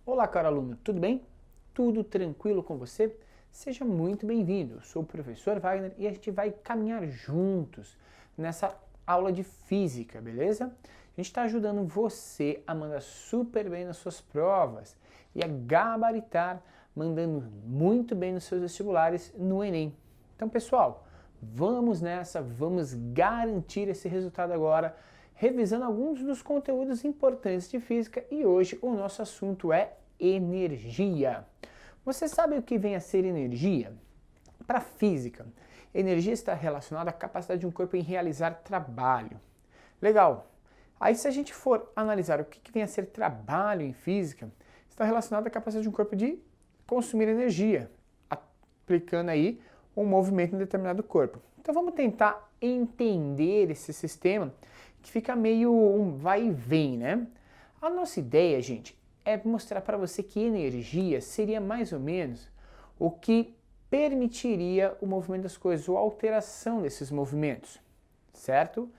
Olá, caro aluno, tudo bem? Tudo tranquilo com você? Seja muito bem-vindo. Eu sou o professor Wagner e a gente vai caminhar juntos nessa aula de física, beleza? A gente está ajudando você a mandar super bem nas suas provas e a gabaritar mandando muito bem nos seus vestibulares no Enem. Então, pessoal, vamos nessa, vamos garantir esse resultado agora, revisando alguns dos conteúdos importantes de física e hoje o nosso assunto é energia. Você sabe o que vem a ser energia? Para a física, energia está relacionada à capacidade de um corpo em realizar trabalho. Legal. Aí se a gente for analisar o que vem a ser trabalho em física, está relacionado à capacidade de um corpo de consumir energia, aplicando aí um movimento em determinado corpo. Então vamos tentar entender esse sistema que fica meio um vai e vem, né? A nossa ideia, gente, é mostrar para você que energia seria mais ou menos o que permitiria o movimento das coisas, ou a alteração desses movimentos, certo?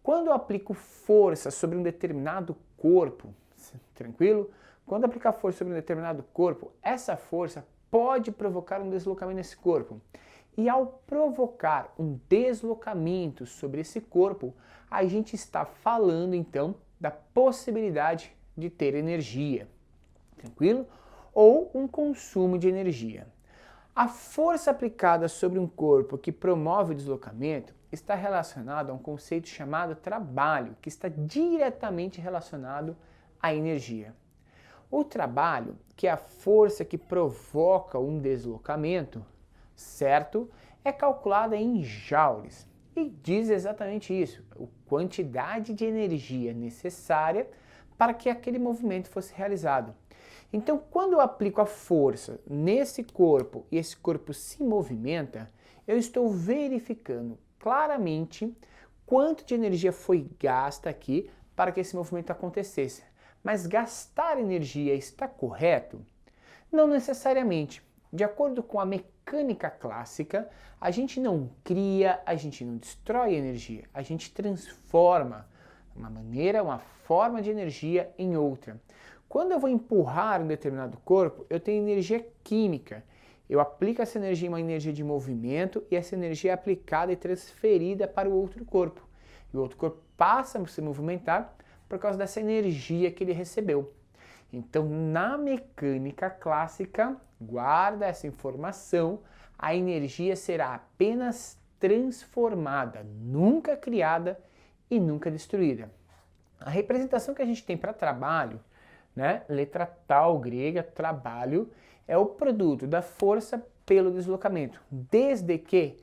Quando eu aplico força sobre um determinado corpo, tranquilo? Quando eu aplicar força sobre um determinado corpo, essa força pode provocar um deslocamento nesse corpo. E ao provocar um deslocamento sobre esse corpo, a gente está falando então da possibilidade de ter energia, tranquilo? Ou um consumo de energia. A força aplicada sobre um corpo que promove o deslocamento está relacionada a um conceito chamado trabalho, que está diretamente relacionado à energia. O trabalho, que é a força que provoca um deslocamento, certo? É calculada em joules e diz exatamente isso, a quantidade de energia necessária para que aquele movimento fosse realizado. Então, quando eu aplico a força nesse corpo e esse corpo se movimenta, eu estou verificando claramente quanto de energia foi gasta aqui para que esse movimento acontecesse. Mas gastar energia está correto? Não necessariamente. De acordo com a mecânica clássica, a gente não cria, a gente não destrói energia, a gente transforma uma forma de energia em outra. Quando eu vou empurrar um determinado corpo, eu tenho energia química. Eu aplico essa energia em uma energia de movimento e essa energia é aplicada e transferida para o outro corpo. E o outro corpo passa a se movimentar por causa dessa energia que ele recebeu. Então, na mecânica clássica, guarda essa informação, a energia será apenas transformada, nunca criada e nunca destruída. A representação que a gente tem para trabalho, né, letra tal grega, trabalho, é o produto da força pelo deslocamento, desde que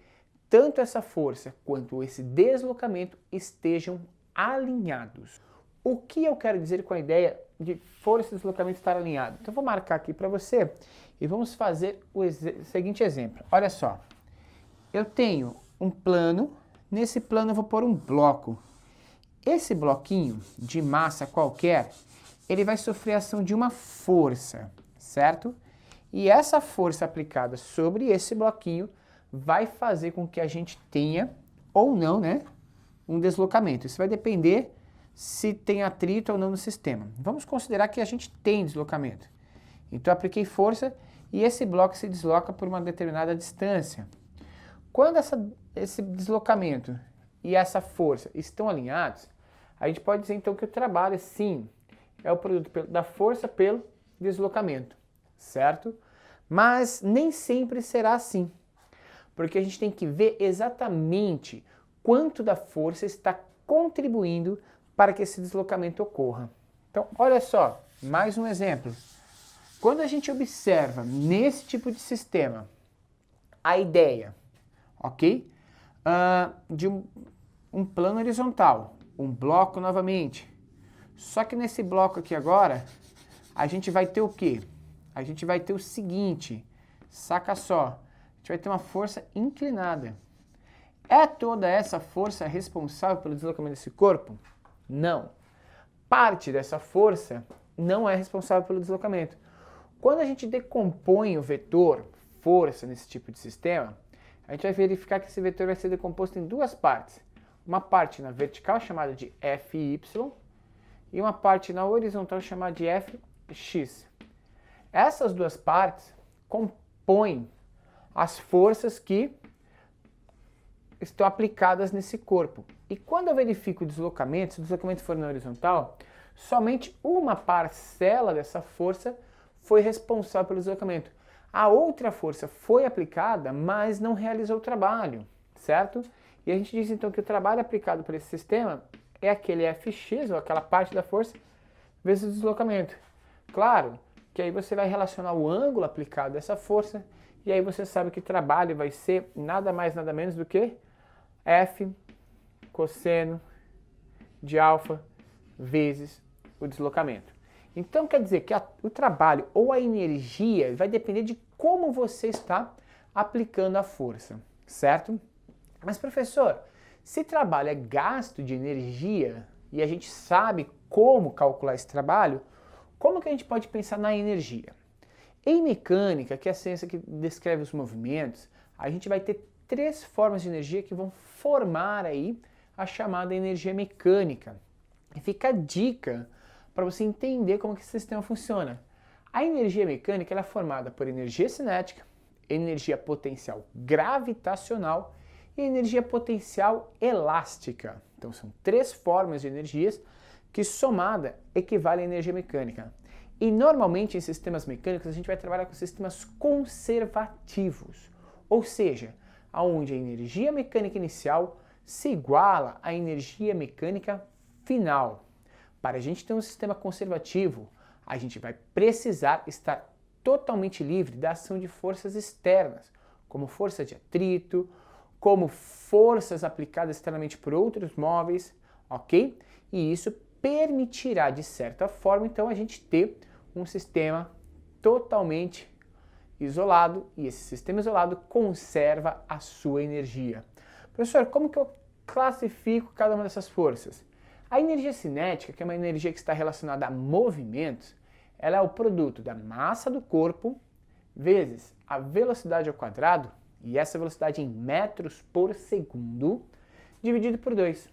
tanto essa força quanto esse deslocamento estejam alinhados. O que eu quero dizer com a ideia de força e deslocamento estar alinhado? Então, eu vou marcar aqui para você e vamos fazer o seguinte exemplo. Olha só, eu tenho um plano, nesse plano eu vou pôr um bloco. Esse bloquinho de massa qualquer, ele vai sofrer a ação de uma força, certo? E essa força aplicada sobre esse bloquinho vai fazer com que a gente tenha, ou não, né, um deslocamento. Isso vai depender se tem atrito ou não no sistema. Vamos considerar que a gente tem deslocamento. Então eu apliquei força e esse bloco se desloca por uma determinada distância. Quando esse deslocamento e essa força estão alinhados, a gente pode dizer então que o trabalho, sim, é o produto da força pelo deslocamento, certo? Mas nem sempre será assim, porque a gente tem que ver exatamente quanto da força está contribuindo para que esse deslocamento ocorra. Então, olha só, mais um exemplo. Quando a gente observa nesse tipo de sistema a ideia, ok? De um plano horizontal, um bloco novamente. Só que nesse bloco aqui agora, a gente vai ter o quê? A gente vai ter o seguinte, saca só, a gente vai ter uma força inclinada. É toda essa força responsável pelo deslocamento desse corpo? Não. Parte dessa força não é responsável pelo deslocamento. Quando a gente decompõe o vetor força nesse tipo de sistema, a gente vai verificar que esse vetor vai ser decomposto em duas partes. Uma parte na vertical chamada de Fy e uma parte na horizontal chamada de Fx. Essas duas partes compõem as forças que estão aplicadas nesse corpo. E quando eu verifico o deslocamento, se o deslocamento for na horizontal, somente uma parcela dessa força foi responsável pelo deslocamento. A outra força foi aplicada, mas não realizou o trabalho, certo? E a gente diz então que o trabalho aplicado por esse sistema é aquele Fx, ou aquela parte da força, vezes o deslocamento. Claro que aí você vai relacionar o ângulo aplicado dessa força, e aí você sabe que o trabalho vai ser nada mais, nada menos do que F cosseno de alfa vezes o deslocamento. Então quer dizer que o trabalho ou a energia vai depender de como você está aplicando a força, certo? Mas professor, se trabalho é gasto de energia e a gente sabe como calcular esse trabalho, como que a gente pode pensar na energia? Em mecânica, que é a ciência que descreve os movimentos, a gente vai ter três formas de energia que vão formar aí a chamada energia mecânica. E fica a dica para você entender como que esse sistema funciona. A energia mecânica ela é formada por energia cinética, energia potencial gravitacional e energia potencial elástica. Então são três formas de energias que somada equivale à energia mecânica. E normalmente em sistemas mecânicos a gente vai trabalhar com sistemas conservativos, ou seja, onde a energia mecânica inicial se iguala à energia mecânica final. Para a gente ter um sistema conservativo, a gente vai precisar estar totalmente livre da ação de forças externas, como força de atrito, como forças aplicadas externamente por outros móveis, ok? E isso permitirá, de certa forma, então, a gente ter um sistema totalmente isolado, e esse sistema isolado conserva a sua energia. Professor, como que eu classifico cada uma dessas forças? A energia cinética, que é uma energia que está relacionada a movimentos, ela é o produto da massa do corpo vezes a velocidade ao quadrado, e essa velocidade em metros por segundo, dividido por 2.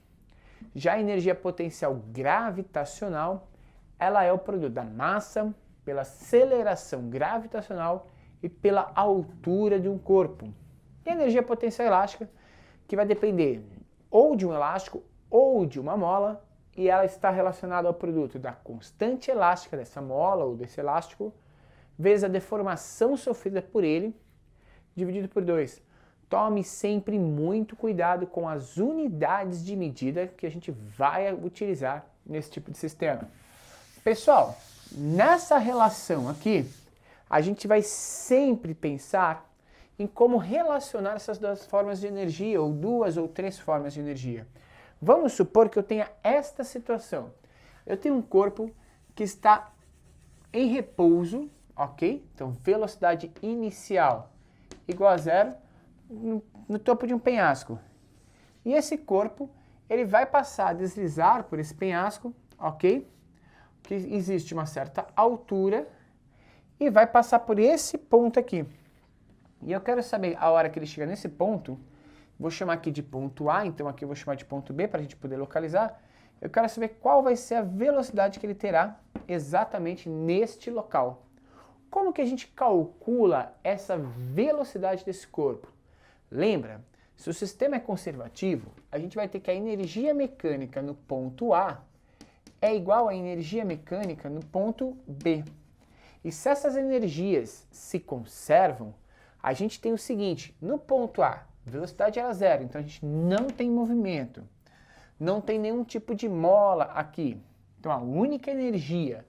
Já a energia potencial gravitacional, ela é o produto da massa pela aceleração gravitacional e pela altura de um corpo. E a energia potencial elástica, que vai depender ou de um elástico ou de uma mola, e ela está relacionada ao produto da constante elástica dessa mola ou desse elástico, vezes a deformação sofrida por ele, dividido por 2. Tome sempre muito cuidado com as unidades de medida que a gente vai utilizar nesse tipo de sistema. Pessoal, nessa relação aqui, a gente vai sempre pensar em como relacionar essas duas formas de energia, ou duas ou três formas de energia. Vamos supor que eu tenha esta situação. Eu tenho um corpo que está em repouso, ok? Então, velocidade inicial igual a zero no topo de um penhasco. E esse corpo, ele vai passar a deslizar por esse penhasco, ok? Que existe uma certa altura e vai passar por esse ponto aqui. E eu quero saber a hora que ele chega nesse ponto, vou chamar aqui de ponto A, então aqui eu vou chamar de ponto B para a gente poder localizar. Eu quero saber qual vai ser a velocidade que ele terá exatamente neste local. Como que a gente calcula essa velocidade desse corpo? Lembra, se o sistema é conservativo, a gente vai ter que a energia mecânica no ponto A é igual à energia mecânica no ponto B. E se essas energias se conservam, a gente tem o seguinte, no ponto A, velocidade era zero, então a gente não tem movimento, não tem nenhum tipo de mola aqui. Então a única energia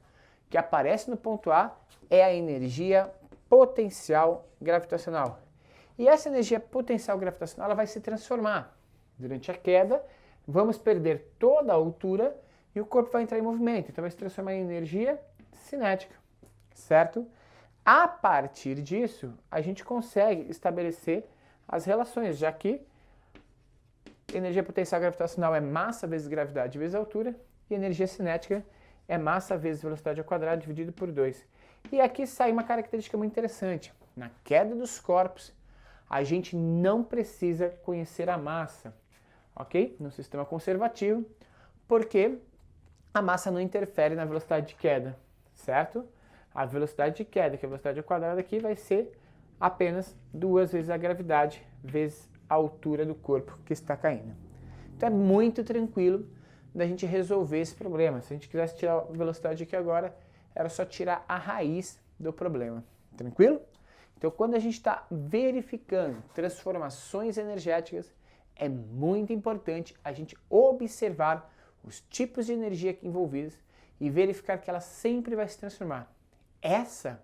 que aparece no ponto A é a energia potencial gravitacional. E essa energia potencial gravitacional ela vai se transformar. Durante a queda, vamos perder toda a altura e o corpo vai entrar em movimento. Então vai se transformar em energia cinética, certo? A partir disso, a gente consegue estabelecer as relações, já que energia potencial gravitacional é massa vezes gravidade vezes altura, e energia cinética é massa vezes velocidade ao quadrado dividido por 2. E aqui sai uma característica muito interessante. Na queda dos corpos, a gente não precisa conhecer a massa, ok? No sistema conservativo, porque a massa não interfere na velocidade de queda, certo? A velocidade de queda, que é a velocidade ao quadrado aqui, vai ser apenas 2 vezes a gravidade, vezes a altura do corpo que está caindo. Então é muito tranquilo da gente resolver esse problema. Se a gente quisesse tirar a velocidade aqui agora, era só tirar a raiz do problema. Tranquilo? Então, quando a gente está verificando transformações energéticas, é muito importante a gente observar os tipos de energia aqui envolvidos e verificar que ela sempre vai se transformar. Essa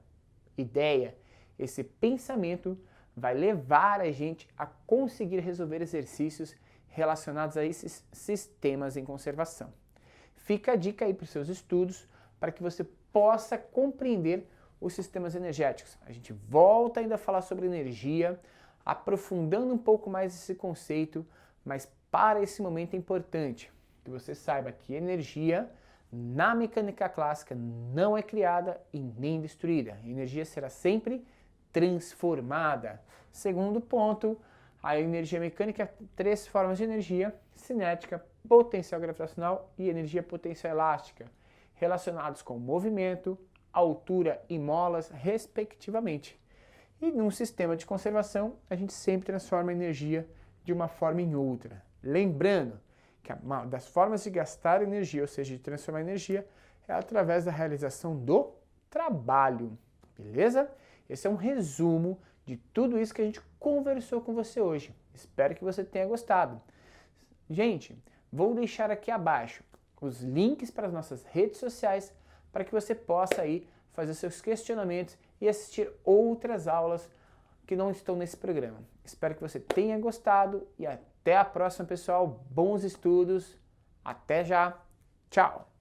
ideia, esse pensamento vai levar a gente a conseguir resolver exercícios relacionados a esses sistemas em conservação. Fica a dica aí para os seus estudos para que você possa compreender os sistemas energéticos. A gente volta ainda a falar sobre energia, aprofundando um pouco mais esse conceito, mas para esse momento é importante que você saiba que energia na mecânica clássica não é criada e nem destruída. A energia será sempre transformada. Segundo ponto, a energia mecânica tem 3 formas de energia: cinética, potencial gravitacional e energia potencial elástica, relacionados com movimento, altura e molas, respectivamente. E num sistema de conservação, a gente sempre transforma a energia de uma forma em outra. Lembrando que uma das formas de gastar energia, ou seja, de transformar energia, é através da realização do trabalho. Beleza? Esse é um resumo de tudo isso que a gente conversou com você hoje. Espero que você tenha gostado. Gente, vou deixar aqui abaixo os links para as nossas redes sociais para que você possa aí fazer seus questionamentos e assistir outras aulas que não estão nesse programa. Espero que você tenha gostado e até a próxima, pessoal. Bons estudos. Até já. Tchau.